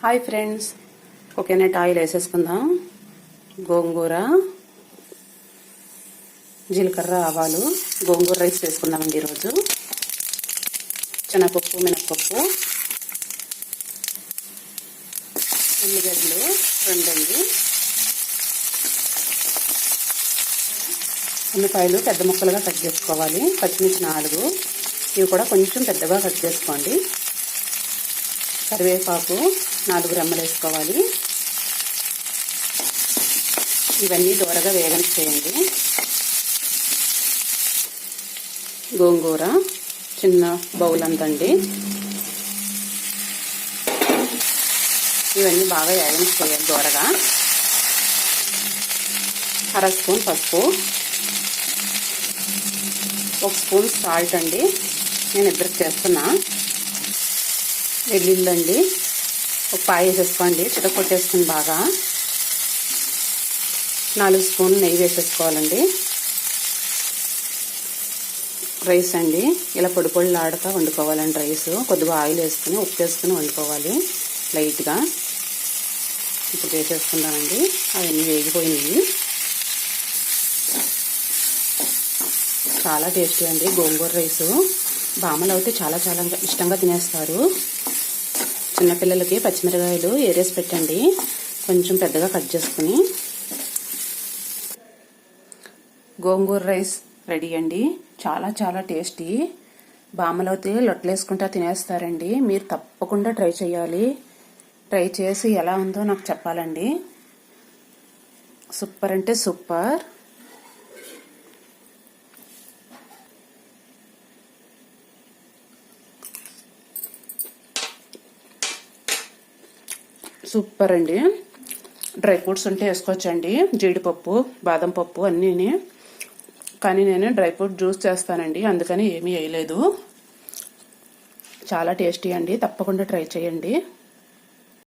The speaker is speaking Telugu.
హాయ్ ఫ్రెండ్స్, కోకోనట్ ఆయిల్ వేసేసుకుందాం. గోంగూర, జీలకర్ర, ఆవాలు, గోంగూర రైస్ వేసుకుందామండి ఈరోజు. శనగపప్పు, మినపప్పు, ఉల్లిగడ్డలు 2 అండి. ఉల్లిపాయలు పెద్ద ముక్కలుగా కట్ చేసుకోవాలి. పచ్చిమిర్చి 4, ఇవి కూడా కొంచెం పెద్దగా కట్ చేసుకోండి. కరివేపాకు 4 రెమ్మలు వేసుకోవాలి. ఇవన్నీ దూరగా వేగనిచ్చేయండి. గోంగూర చిన్న బౌల్ అంతండి. ఇవన్నీ బాగా వేగనిచ్చేయాలి దూరగా. 1/2 స్పూన్ పసుపు, 1 స్పూన్ సాల్ట్ అండి. నేను ఇద్దరికి చేస్తున్నా. వెల్లుల్లి, ఒక పాయ వేసేసుకోండి, చితకొట్టేసుకుని బాగా. 4 స్పూన్లు నెయ్యి వేసేసుకోవాలండి. రైస్ అండి, ఇలా పొడి పొడిలాడుతూ వండుకోవాలండి. రైస్ కొద్దిగా ఆయిల్ వేసుకుని, ఉప్పు వేసుకుని వండుకోవాలి లైట్గా. ఇప్పుడు వేసేసుకుందామండి. అవన్నీ వేగిపోయినాయి. చాలా టేస్టీ అండి గోంగూర రైసు. బామలు అయితే చాలా చాలా ఇష్టంగా తినేస్తారు. చిన్నపిల్లలకి పచ్చిమిరకాయలు ఏరేసి పెట్టండి, కొంచెం పెద్దగా కట్ చేసుకుని. గోంగూర రైస్ రెడీ అండి. చాలా చాలా టేస్టీ. బామలైతే లొట్టలేసుకుంటా తినేస్తారండి. మీరు తప్పకుండా ట్రై చేయాలి. ట్రై చేసి ఎలా ఉందో నాకు చెప్పాలండి. సూపర్ అంటే సూపర్. సూపర్ అండి. డ్రై ఫ్రూట్స్ ఉంటే వేసుకోవచ్చండి, జీడిపప్పు, బాదం పప్పు అన్నీని. కానీ నేను డ్రై ఫ్రూట్ జ్యూస్ చేస్తానండి, అందుకని ఏమీ వేయలేదు. చాలా టేస్టీ అండి, తప్పకుండా ట్రై చేయండి.